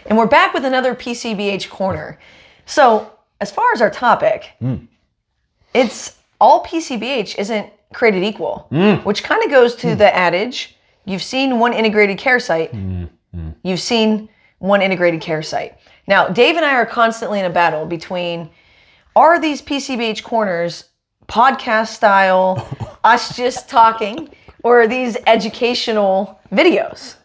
And we're back with another PCBH Corner. So, as far as our topic, it's all PCBH isn't created equal, which kind of goes to the adage, you've seen one integrated care site, you've seen one integrated care site. Now, Dave and I are constantly in a battle between, are these PCBH Corners podcast style, us just talking, or are these educational videos?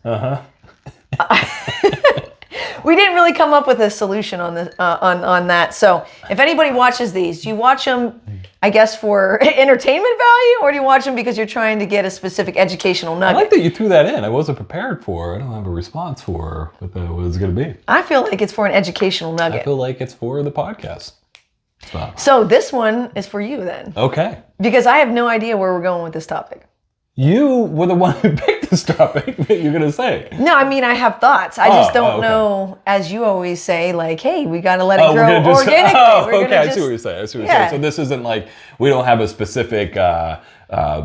We didn't really come up with a solution on this, on that. So if anybody watches these, do you watch them, I guess, for entertainment value, or do you watch them because you're trying to get a specific educational nugget? I like that you threw that in. I wasn't prepared for it. I don't have a response for what it was going to be. I feel like it's for an educational nugget. I feel like it's for the podcast. So this one is for you then. Okay. Because I have no idea where we're going with this topic. You were the one who picked this topic that you're going to say. No, I mean, I have thoughts. I just don't know, as you always say, like, hey, we got to let it grow organically. Okay, I see what you're saying. So this isn't like, we don't have a specific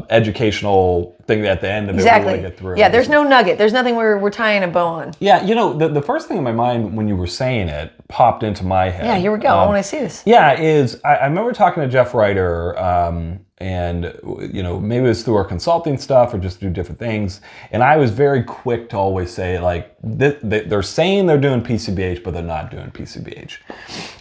educational thing at the end of it we want to get through. Yeah, there's no nugget. There's nothing we're tying a bow on. Yeah, you know, the first thing in my mind when you were saying it popped into my head. Yeah, here we go. I want to see this. Yeah, I remember talking to Jeff Ryder, and you know, maybe it was through our consulting stuff or just through different things. And I was very quick to always say, like, they're saying they're doing PCBH, but they're not doing PCBH.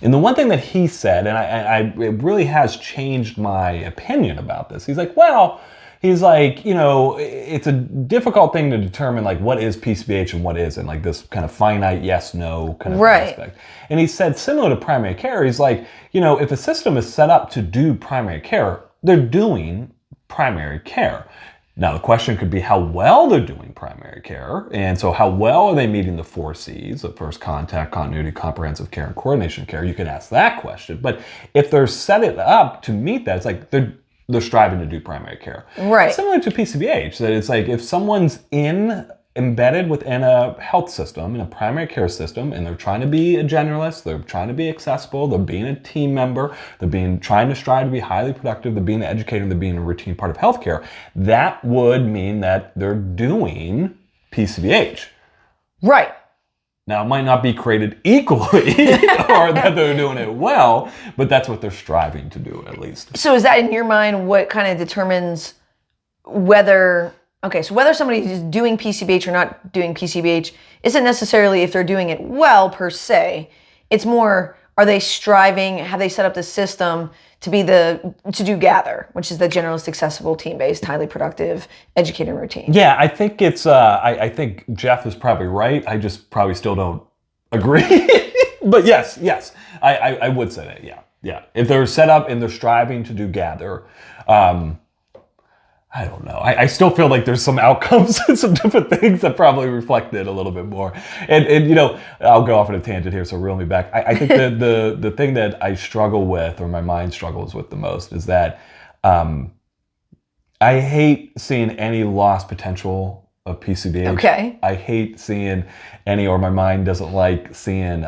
And the one thing that he said, and it really has changed my opinion about this. He's like, well, he's like, you know, it's a difficult thing to determine, like, what is PCBH and what isn't, like this kind of finite yes/no kind of aspect. And he said, similar to primary care, he's like, you know, if a system is set up to do primary care, they're doing primary care. Now, the question could be how well they're doing primary care. And so how well are they meeting the 4 C's of first contact, continuity, comprehensive care, and coordination care? You can ask that question. But if they're set it up to meet that, it's like they're striving to do primary care. Right. Similar to PCBH, that it's like if someone's embedded within a health system, in a primary care system, and they're trying to be a generalist, they're trying to be accessible, they're being a team member, they're trying to strive to be highly productive, they're being an educator, they're being a routine part of healthcare, that would mean that they're doing PCBH. Right. Now, it might not be created equally or that they're doing it well, but that's what they're striving to do, at least. So is that, in your mind, what kind of determines whether somebody is doing PCBH or not doing PCBH isn't necessarily if they're doing it well, per se. It's more, are they striving, have they set up the system to do GATHER, which is the generalist, accessible, team-based, highly productive, educated, and routine? Yeah, I think it's, I think Jeff is probably right. I just probably still don't agree. But yes, I would say that, yeah. If they're set up and they're striving to do GATHER, I don't know. I still feel like there's some outcomes and some different things that probably reflect it a little bit more. And you know, I'll go off on a tangent here, so reel me back. I think the thing that I struggle with, or my mind struggles with the most, is that I hate seeing any lost potential of PCBH. Okay. I hate seeing any, or my mind doesn't like seeing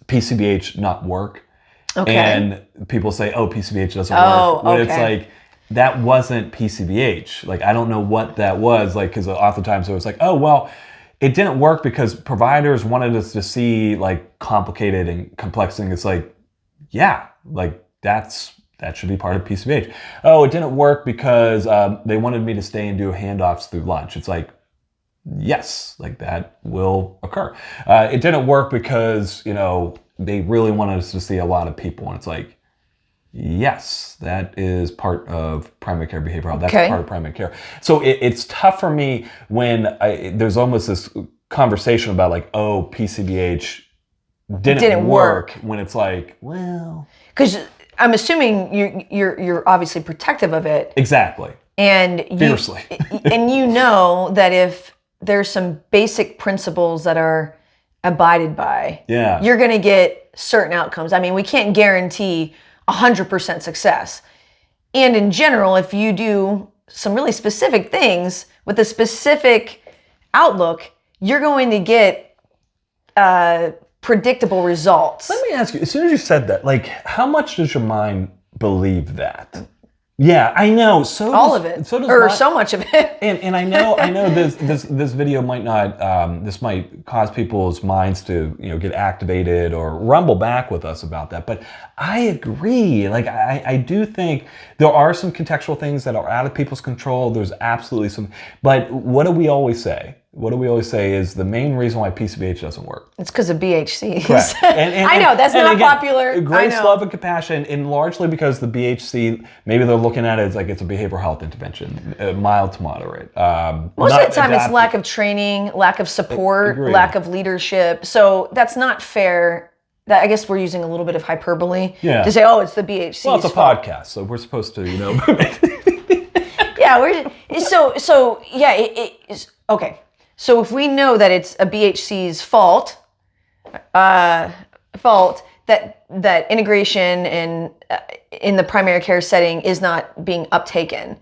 PCBH not work. Okay. And people say, oh, PCBH doesn't work. When it's like, that wasn't PCBH. Like, I don't know what that was. Like, because oftentimes it was like, oh, well, it didn't work because providers wanted us to see, like, complicated and complex things. It's like, yeah, like, that should be part of PCBH. Oh, it didn't work because they wanted me to stay and do handoffs through lunch. It's like, yes, like, that will occur. It didn't work because, you know, they really wanted us to see a lot of people. And it's like, yes, that is part of primary care behavioral. That's part of primary care. So it's tough for me when there's almost this conversation about, like, oh, PCBH didn't work, when it's like, well, because I'm assuming you're obviously protective of it. Exactly. And fiercely. And you know that if there's some basic principles that are abided by, you're going to get certain outcomes. I mean, we can't guarantee 100% success. And in general, if you do some really specific things with a specific outlook, you're going to get predictable results. Let me ask you, as soon as you said that, like, how much does your mind believe that? Yeah, I know. So all of it, so does or so much of it. And I know this video might not this might cause people's minds to get activated or rumble back with us about that. But I agree. Like I do think there are some contextual things that are out of people's control. There's absolutely some. But what do we always say? What do we always say is the main reason why PCBH doesn't work? It's because of BHCs. Correct. I know, that's not again, popular. Grace, love, and compassion, and largely because the BHC, maybe they're looking at it as like it's a behavioral health intervention, mild to moderate. Most of the time it's lack of training, lack of support, lack of leadership. So that's not fair. That, I guess we're using a little bit of hyperbole to say, oh, it's the BHC's Well, it's a fault. podcast, so we're supposed to, Yeah, okay. So if we know that it's a BHC's fault that integration in the primary care setting is not being uptaken,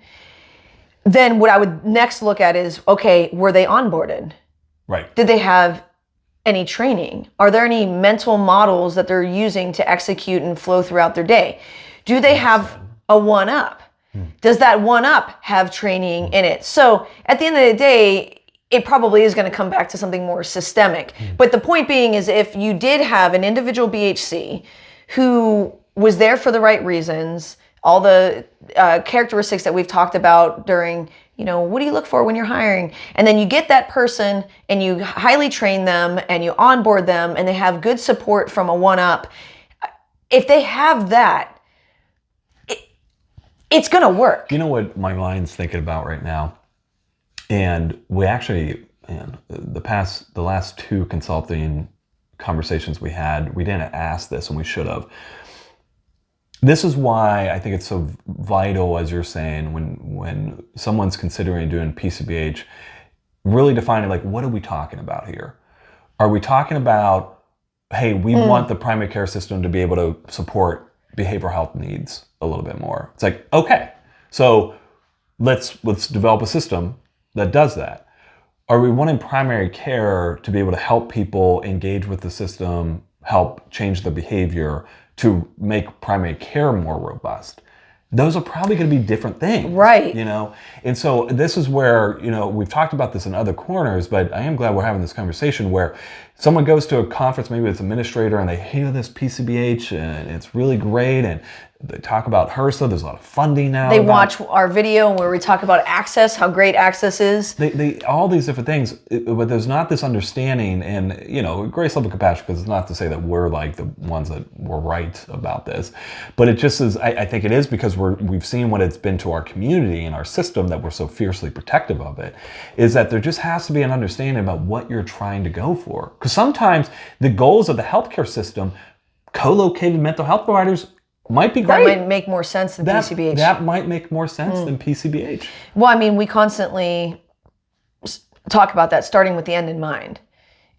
then what I would next look at is, okay, were they onboarded? Right. Did they have any training? Are there any mental models that they're using to execute and flow throughout their day? Do they have a one-up? Does that one-up have training in it? So at the end of the day, it probably is going to come back to something more systemic. But the point being is if you did have an individual BHC who was there for the right reasons, all the characteristics that we've talked about during, what do you look for when you're hiring? And then you get that person and you highly train them and you onboard them and they have good support from a one-up. If they have that, it's going to work. You know what my mind's thinking about right now? And we actually, the last two consulting conversations we had, we didn't ask this and we should have. This is why I think it's so vital, as you're saying, when someone's considering doing PCBH, really defining like, what are we talking about here? Are we talking about, hey, we want the primary care system to be able to support behavioral health needs a little bit more? It's like, okay, so let's develop a system that does that. Are we wanting primary care to be able to help people engage with the system, help change the behavior to make primary care more robust? Those are probably going to be different things. Right. And so this is where, we've talked about this in other corners, but I am glad we're having this conversation where someone goes to a conference, maybe it's administrator, and they hear this PCBH and it's really great. And they talk about HRSA. There's a lot of funding now. They watch our video where we talk about access, how great access is. They all these different things, but there's not this understanding and, grace, love, and compassion, because it's not to say that we're like the ones that were right about this, but it just is, I think it is because we've seen what it's been to our community and our system that we're so fiercely protective of it, is that there just has to be an understanding about what you're trying to go for. Because sometimes the goals of the healthcare system, co-located mental health providers, might be great. That might make more sense than PCBH. That might make more sense than PCBH. Well, I mean, we constantly talk about that starting with the end in mind.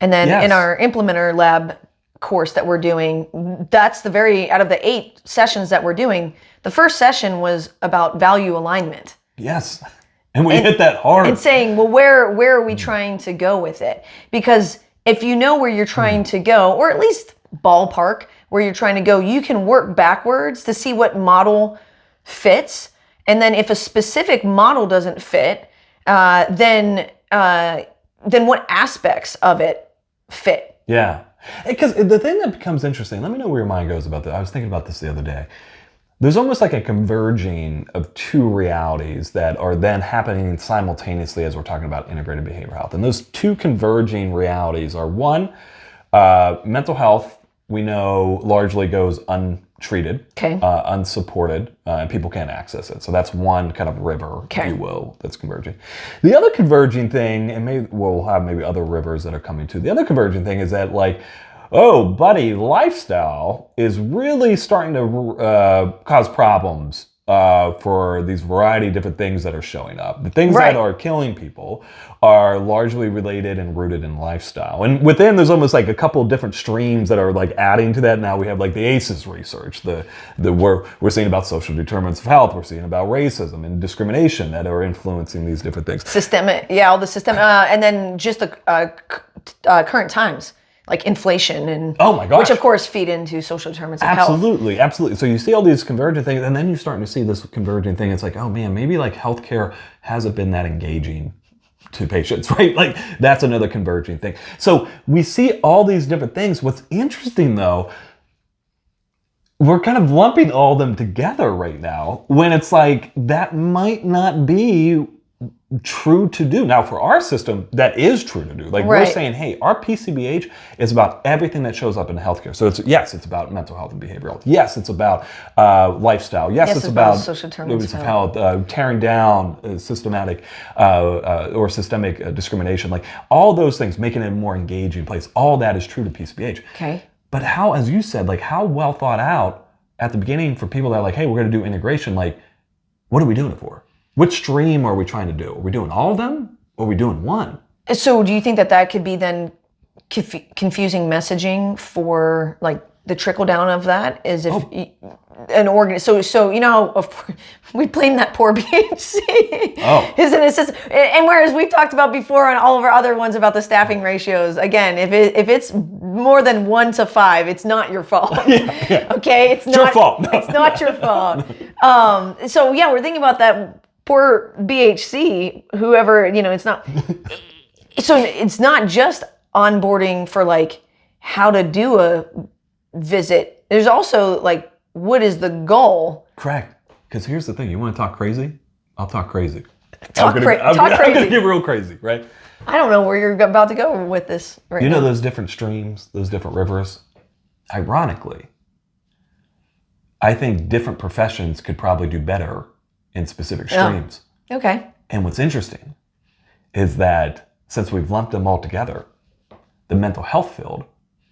And then in our implementer lab course that we're doing, that's out of the 8 sessions that we're doing, the first session was about value alignment. Yes. And we hit that hard. And saying, well, where are we trying to go with it? Because if you know where you're trying to go, or at least ballpark where you're trying to go, you can work backwards to see what model fits. And then if a specific model doesn't fit, then what aspects of it fit? Yeah. Because the thing that becomes interesting, let me know where your mind goes about that. I was thinking about this the other day. There's almost like a converging of two realities that are then happening simultaneously as we're talking about integrated behavioral health. And those two converging realities are, one, mental health, we know largely goes untreated, unsupported, and people can't access it. So that's one kind of river, if you will, that's converging. The other converging thing, and we'll have maybe other rivers that are coming too. The other converging thing is that, like, oh, buddy, lifestyle is really starting to cause problems for these variety of different things that are showing up. The things that are killing people are largely related and rooted in lifestyle. And within, there's almost like a couple of different streams that are like adding to that. Now we have like the ACEs research, we're seeing about social determinants of health. We're seeing about racism and discrimination that are influencing these different things. Systemic, all the system, and then just the current times. like inflation and oh my gosh, which of course feed into social determinants of health. Absolutely. So you see all these convergent things, and then you're starting to see this convergent thing. It's like, oh man, maybe like healthcare hasn't been that engaging to patients, right? Like that's another converging thing. So we see all these different things. What's interesting though, we're kind of lumping all of them together right now when it's like that might not be true to do. Now for our system, that is true to do. Like we're saying, hey, our PCBH is about everything that shows up in healthcare. So it's about mental health and behavioral health. Yes, it's about lifestyle. Yes, it's about social determinants of health, tearing down systematic or systemic discrimination. Like all those things, making it a more engaging place. All that is true to PCBH. Okay. But how, as you said, like how well thought out at the beginning for people that are like, hey, we're going to do integration. Like, what are we doing it for? Which stream are we trying to do? Are we doing all of them? Or are we doing one? So do you think that could be then confusing messaging for like the trickle down of that? Is if an organ, so you know, of course, we blame that poor BHC. Is an assistant, and whereas we've talked about before on all of our other ones about the staffing ratios. Again, if it's more than 1 to 5, it's not your fault. Yeah. Okay, it's not your fault. No. It's not your fault. So yeah, we're thinking about that poor BHC, whoever, you know, it's not, so it's not just onboarding for like how to do a visit. There's also like, what is the goal? Correct. Because here's the thing, you want to talk crazy? I'll talk crazy. I'm going to get real crazy, right? I don't know where you're about to go with this right now. You know those different streams, those different rivers? Ironically, I think different professions could probably do better in specific streams. Oh, okay. And what's interesting is that since we've lumped them all together, the mental health field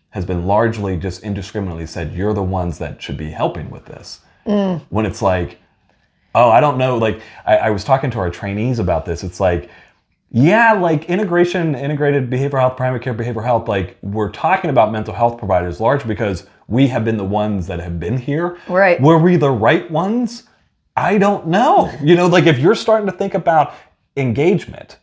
has been largely just indiscriminately said, you're the ones that should be helping with this. When it's like, oh, I don't know. Like I was talking to our trainees about this. It's like, yeah, like integrated behavioral health, primary care behavioral health, like we're talking about mental health providers largely because we have been the ones that have been here. Right. Were we the right ones? I don't know. You know, like if you're starting to think about engagement,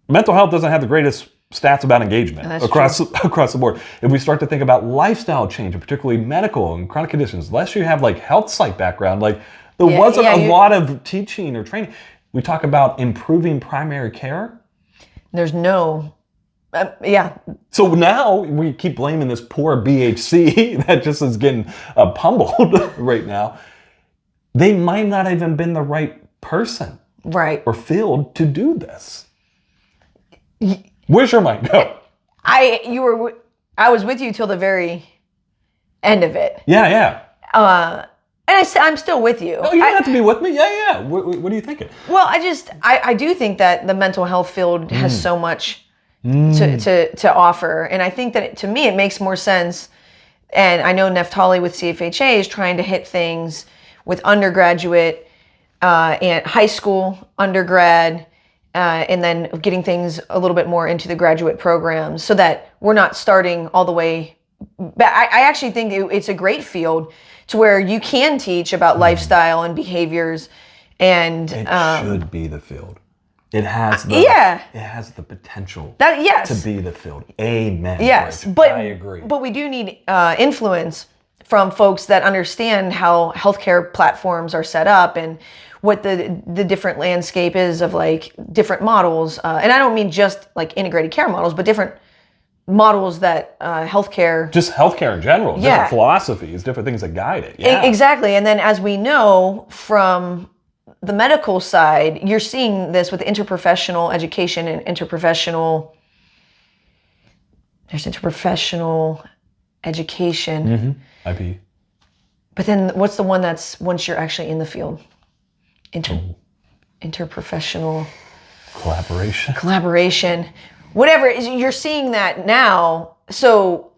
mental health doesn't have the greatest stats about engagement across the board. If we start to think about lifestyle change, and particularly medical and chronic conditions, unless you have like health psych background, like there wasn't a lot of teaching or training. We talk about improving primary care. There's no, So now we keep blaming this poor BHC that just is getting pummeled right now. They might not have even been the right person, right, or field to do this. Where's your mind go? I was with you till the very end of it. Yeah. And I'm still with you. Oh, you don't have to be with me. Yeah. What are you thinking? Well, I do think that the mental health field has so much to offer, and I think that to me it makes more sense. And I know Neftali with CFHA is trying to hit things with undergraduate and high school, undergrad, and then getting things a little bit more into the graduate programs so that we're not starting all the way back. I actually think it's a great field to where you can teach about lifestyle and behaviors, and it should be the field. It has the potential to be the field. Amen. Yes, Bridget. but I agree. But we do need influence from folks that understand how healthcare platforms are set up and what the different landscape is of like different models. And I don't mean just like integrated care models, but different models that healthcare... Just healthcare in general, different philosophies, different things that guide it. Yeah. Exactly. And then as we know from the medical side, you're seeing this with interprofessional education and interprofessional... There's interprofessional education. IP. But then what's the one that's once you're actually in the field? Interprofessional... Collaboration. Whatever, you're seeing that now. So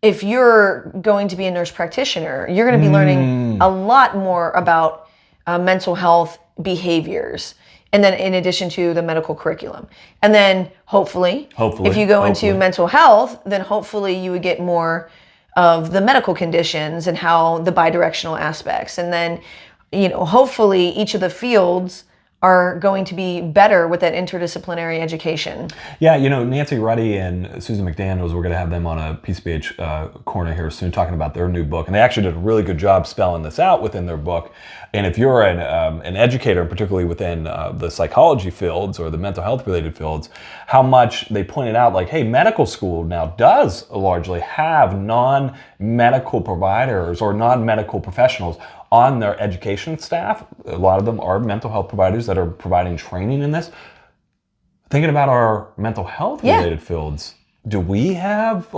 if you're going to be a nurse practitioner, you're going to be learning a lot more about mental health behaviors. And then in addition to the medical curriculum. And then hopefully if you go into mental health, then hopefully you would get more of the medical conditions and how the bidirectional aspects. And then, you know, hopefully each of the fields are going to be better with that interdisciplinary education. Yeah, Nancy Ruddy and Susan McDaniels, we're going to have them on a PCBH Corner here soon talking about their new book. And they actually did a really good job spelling this out within their book. And if you're an educator, particularly within the psychology fields or the mental health related fields, how much they pointed out, like, hey, medical school now does largely have non-medical providers or non-medical professionals on their education staff. A lot of them are mental health providers that are providing training in this. Thinking about our mental health related fields, do we have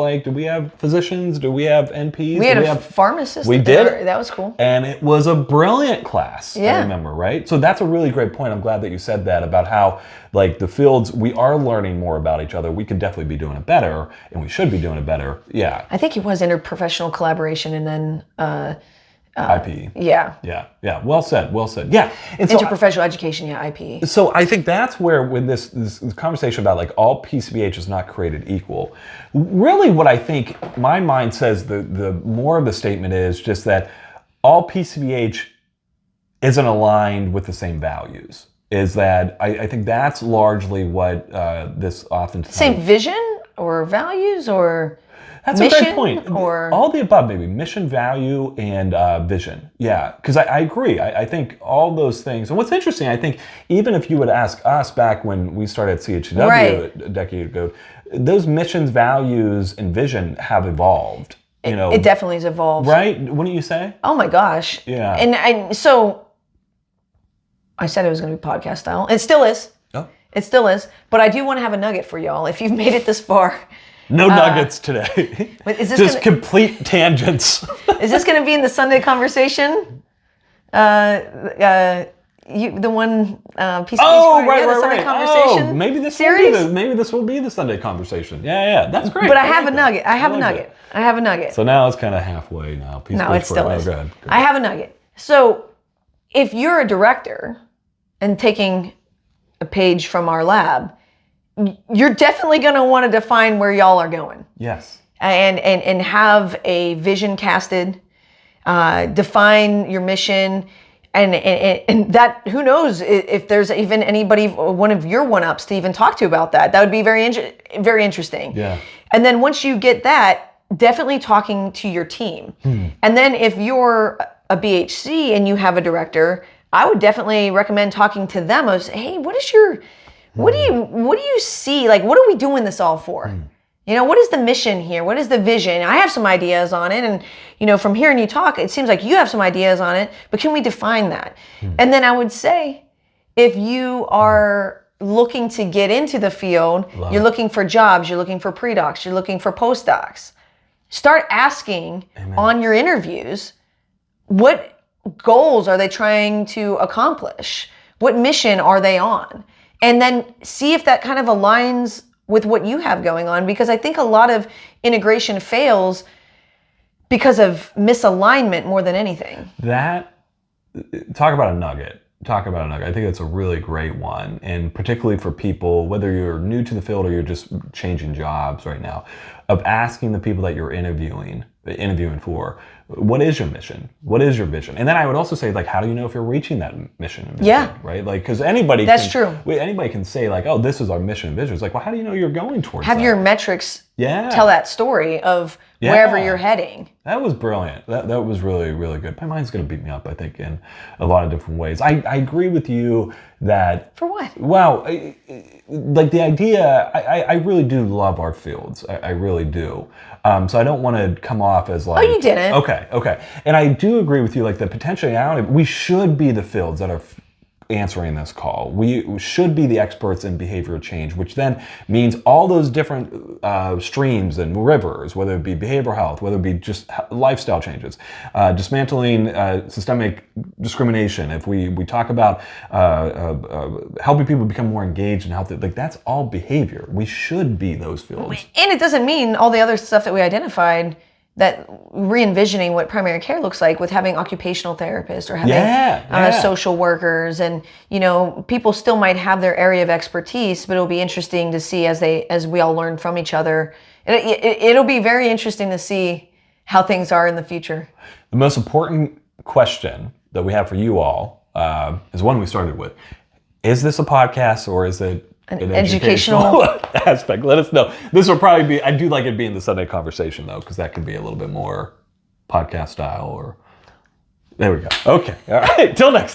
physicians? Do we have NPs? We had a pharmacist. We did. That was cool. And it was a brilliant class, I remember, right? So that's a really great point. I'm glad that you said that about how, like, the fields, we are learning more about each other. We could definitely be doing it better, and we should be doing it better. Yeah. I think it was interprofessional collaboration and then... IP. Yeah. Yeah. Well said. Yeah. And so Interprofessional education, IP. So I think that's where, with this conversation about, like, all PCBH is not created equal, really what I think my mind says the more of the statement is just that all PCBH isn't aligned with the same values. Is that I think that's largely what this oftentimes... Same vision or values or... That's mission, a great point. Or all the above, maybe mission, value, and vision. Yeah, because I agree. I think all those things. And what's interesting, I think, even if you would ask us back when we started at CHW a decade ago, those missions, values, and vision have evolved. It definitely has evolved, right? Wouldn't you say? Oh my gosh. Yeah. And so I said it was going to be podcast style. It still is. Oh. It still is. But I do want to have a nugget for y'all if you've made it this far. No nuggets today. But is this just complete tangents? Is this going to be in the Sunday conversation? The one PCBH Corner, right. The Sunday conversation. Oh, maybe this series? will be the Sunday conversation. Yeah, that's great. But I have a nugget. I have a nugget. So now it's kind of halfway now. No, it still is. Good. I have a nugget. So if you're a director and taking a page from our lab, you're definitely going to want to define where y'all are going. Yes. And have a vision casted, define your mission, and that, who knows if there's even anybody, one of your one-ups to even talk to about that. That would be very interesting. Yeah. And then once you get that, definitely talking to your team. And then if you're a BHC and you have a director, I would definitely recommend talking to them as, hey, what do you see? Like, what are we doing this all for? What is the mission here? What is the vision? I have some ideas on it. And, from hearing you talk, it seems like you have some ideas on it, but can we define that? And then I would say, if you are looking to get into the field, you're looking for jobs, you're looking for pre-docs, you're looking for postdocs, start asking on your interviews, what goals are they trying to accomplish? What mission are they on? And then see if that kind of aligns with what you have going on, because I think a lot of integration fails because of misalignment more than anything. Talk about a nugget. I think that's a really great one. And particularly for people, whether you're new to the field or you're just changing jobs right now, of asking the people that you're interviewing for, what is your mission? What is your vision? And then I would also say, like, how do you know if you're reaching that mission and vision? Yeah. Right? Like, because anybody can say, like, oh, this is our mission and vision. It's like, well, how do you know you're going towards Have that? your metrics tell that story of wherever you're heading. That was brilliant. That was really, really good. My mind's going to beat me up, I think, in a lot of different ways. I agree with you that... For what? Well, like the idea, I really do love our fields. I really do. So I don't want to come off as like... Oh, you didn't. Okay. And I do agree with you, like the potentiality, we should be the fields that are answering this call. We should be the experts in behavioral change, which then means all those different streams and rivers, whether it be behavioral health, whether it be just lifestyle changes, dismantling systemic discrimination. If we talk about helping people become more engaged and healthy, like that's all behavior. We should be those fields. And it doesn't mean all the other stuff that we identified, that re-envisioning what primary care looks like with having occupational therapists or having social workers, and people still might have their area of expertise, but it'll be interesting to see as we all learn from each other. It'll be very interesting to see how things are in the future. The most important question that we have for you all is one we started with. Is this a podcast or is it an educational aspect? Let us know. This will probably be, I do like it being the Sunday conversation though, because that can be a little bit more podcast style or, there we go. Okay. All right. Till next time.